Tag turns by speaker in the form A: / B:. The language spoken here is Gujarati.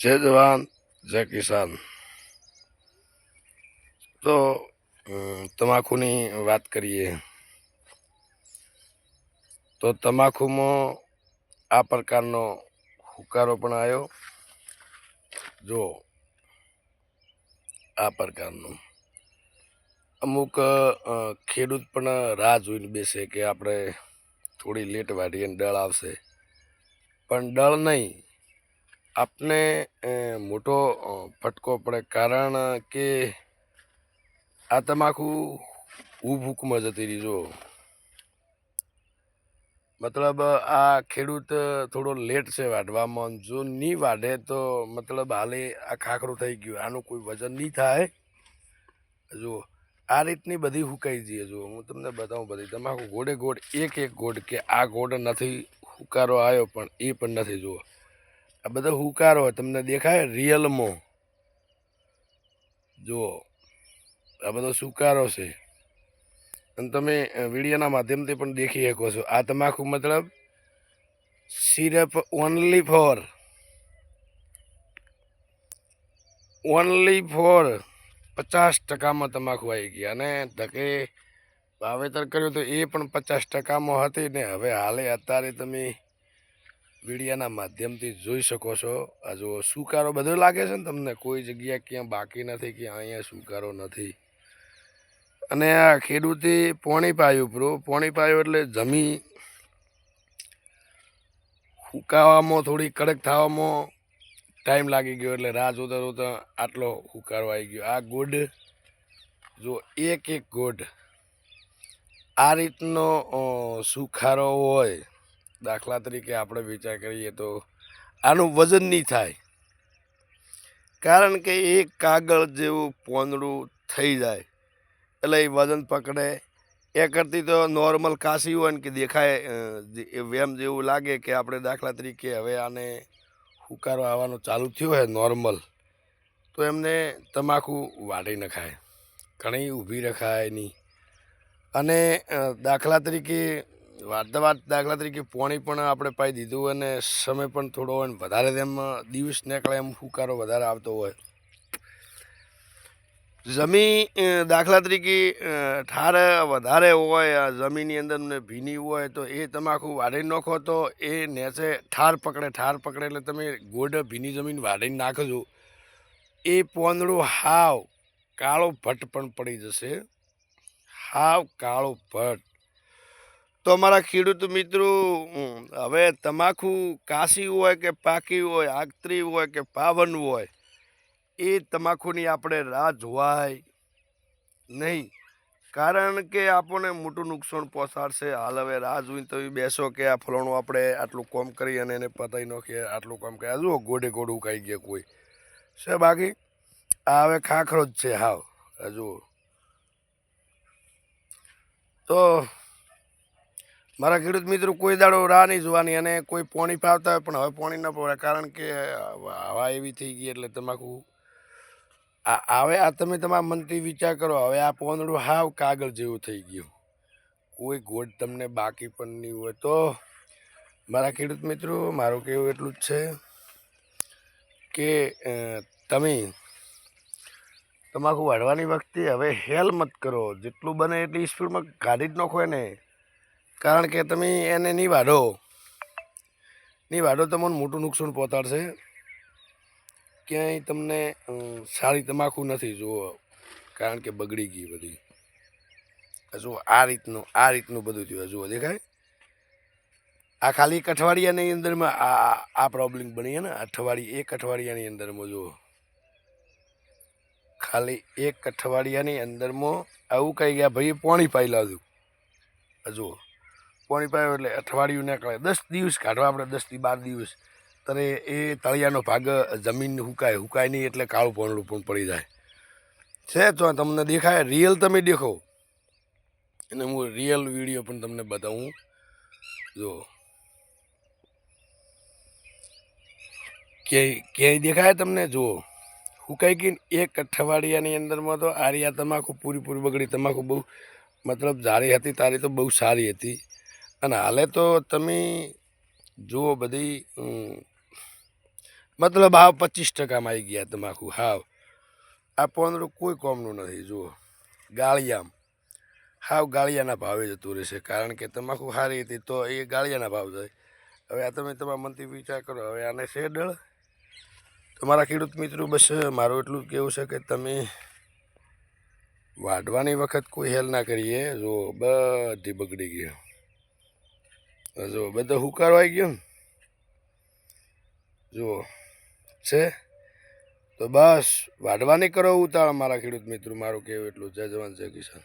A: જય જવાન જય કિસાન। તો તમાકુની વાત કરીએ તો તમાકુમાં આ પ્રકારનો હુકારો પણ આવ્યો। જો આ પ્રકારનો અમુક ખેડૂત પણ રાહ જોઈને બેસે કે આપણે થોડી લેટ વાઢીએ ને દળ આવશે, પણ દળ નહીં, આપને મોટો ફટકો પડે। કારણ કે આ તમાકુ હુકમાં જતી રહી। જો મતલબ આ ખેડૂત થોડો લેટ છે વાઢવામાં। જો નહીં વાઢે તો મતલબ હાલે આ ખાખરું થઈ ગયું, આનું કોઈ વજન નહીં થાય। જો આ રીતની બધી હુકાઈ જઈએ। જો હું તમને બતાવું બધી તમાકુ ગોડે ગોડ એક એક ગોડ, કે આ ગોડ નથી હુકારો આવ્યો પણ એ પણ નથી। જુઓ આ બધો હુકારો તમને દેખાય રિયલમાં। જુઓ આ બધો સુકારો છે અને તમે વિડીયોના માધ્યમથી પણ દેખી શકો છો। આ તમાકુ મતલબ સિર્ફ ઓનલી ફોર 50%માં તમાકુ આવી ગયા, અને ધકે વાવેતર કર્યું તો એ પણ 50%માં હતી ને। હવે હાલે અત્યારે તમે વિડીયોના માધ્યમથી જોઈ શકો છો। આ જો સુકારો બધો લાગે છે ને તમને, કોઈ જગ્યા ક્યાં બાકી નથી કે અહીંયા સુકારો નથી। અને આ ખેડૂતે પોણી પાયું પોણી પાયું એટલે જમી હુકાવામાં થોડી કડક થવામાં ટાઈમ લાગી ગયો, એટલે રાહ જોતા જોતા આટલો હુકારો આવી ગયો। આ ગોડ જો એક એક ગોડ આ રીતનો સુખારો હોય, દાખલા તરીકે આપણે વિચાર કરીએ તો આનું વજન નહીં થાય। કારણ કે એક કાગળ જેવું પોંદડું થઈ જાય એટલે એ વજન પકડે। એ કરતી તો નોર્મલ કાશી હોય ને કે દેખાય વેમ જેવું લાગે કે આપણે દાખલા તરીકે હવે આને હુકારો આવવાનો ચાલુ થયો હોય નોર્મલ, તો એમને તમાકુ વાઢી નખાય, ઘણી ઊભી રખાય નહીં। અને દાખલા તરીકે દાખલા તરીકે પોણી પણ આપણે પાઈ દીધું અને સમય પણ થોડો હોય ને વધારે તેમ દિવસ નીકળે એમ હુકારો વધારે આવતો હોય। જમી દાખલા તરીકે ઠાર વધારે હોય, જમીનની અંદર ને ભીની હોય, તો એ તમાકુ વાઢી નાખો તો એ નેચે ઠાર પકડે એટલે તમે ગોડ ભીની જમીન વાઢીને નાખજો, એ પોંદડું હાવ કાળો ભટ્ટ પણ પડી જશે, હાવ કાળો ભટ્ટ। તો અમારા ખેડૂત મિત્રો, હવે તમાકુ કાશી હોય કે પાકી હોય, આગતરી હોય કે પાવન હોય, એ તમાકુની આપણે રાહ જોવાય નહીં। કારણ કે આપણને મોટું નુકસાન પહોંચાડશે। હાલ હવે રાહ જોઈને તમે બેસો કે આ ફલાણું આપણે આટલું કામ કરી અને એને પતાવી નાખીએ, આટલું કામ કરે। જુઓ ગોડે ગોડ ઉકાઈ ગયા કોઈ છે બાકી? આ હવે ખાખરો જ છે હાવ। જુઓ તો મારા ખેડૂત મિત્રો, કોઈ દાડો રાહ નહીં જોવાની, અને કોઈ પોણી પાવતા હોય પણ હવે પોણી ન પવાય, કારણ કે હવા એવી થઈ ગઈ એટલે તમાકુ હવે આ તમે તમારા મનથી વિચાર કરો, હવે આ પોંદડું હાવ કાગળ જેવું થઈ ગયું, કોઈ ગોળ તમને બાકી પણ નહીં હોય। તો મારા ખેડૂત મિત્રો, મારું કહેવું એટલું જ છે કે તમે તમાકુ વાઢવાની વખતે હવે હેલ મત કરો, જેટલું બને એટલી સ્પીડમાં કાઢી જ નાખો એને। કારણ કે તમે એને નહીં વાઢો તમને મોટું નુકસાન પહોંચાડશે। ક્યાંય તમને સારી તમાકુ નથી। જુઓ કારણ કે બગડી ગઈ બધી। જુઓ આ રીતનું બધું થયું। જુઓ દેખાય, આ ખાલી એક અઠવાડિયાની અંદરમાં આ પ્રોબ્લેમ બની ને, એક અઠવાડિયાની અંદરમાં જુઓ, ખાલી એક અઠવાડિયાની અંદરમાં આવું કહી ગયા ભાઈ પોણી પાઈ લાવ્યું। જુઓ પોણી પાયો એટલે અઠવાડિયું નીકળે, 10 દિવસ કાઢવા આપણે, 10 થી 12 દિવસ, ત્યારે એ તળિયાનો ભાગ જમીન હુકાય નહીં, એટલે કાળું પોંદડું પણ પડી જાય છે। તો તમને દેખાય રિયલ, તમે દેખો, અને હું રિયલ વિડીયો પણ તમને બતાવું। જો ક્યાંય દેખાય તમને? જુઓ હુકાઈ ગઈ એક અઠવાડિયાની અંદરમાં। તો આરિયા તમાકુ પૂરી બગડી। તમાકુ બહુ મતલબ જારી હતી તારી તો બહુ સારી હતી, અને હાલે તો તમે જુઓ બધી મતલબ હાવ 25%માં આવી ગયા તમાકુ હાવ. આ પોંદડું કોઈ કોમનું નથી. જુઓ ગાળિયામ હાવ ગાળિયાના ભાવે જતું રહેશે, કારણ કે તમાકુ સારી હતી તો એ ગાળિયાના ભાવ જાય. હવે આ તમે તમારા મનથી વિચાર કરો. હવે આને છે દળ. તમારા ખેડૂત મિત્રો બસ મારું એટલું જ કહેવું છે કે તમે વાઢવાની વખત કોઈ હેલ ના કરીએ. જો બધી બગડી ગઈ, જો બધો હુકારો આવી ગયો ને, જુઓ છે. તો બસ વાઢવાની કરો ઉતાળ મારા ખેડૂત મિત્રો. મારું કહેવું એટલું. જય જવાન જય કિસાન.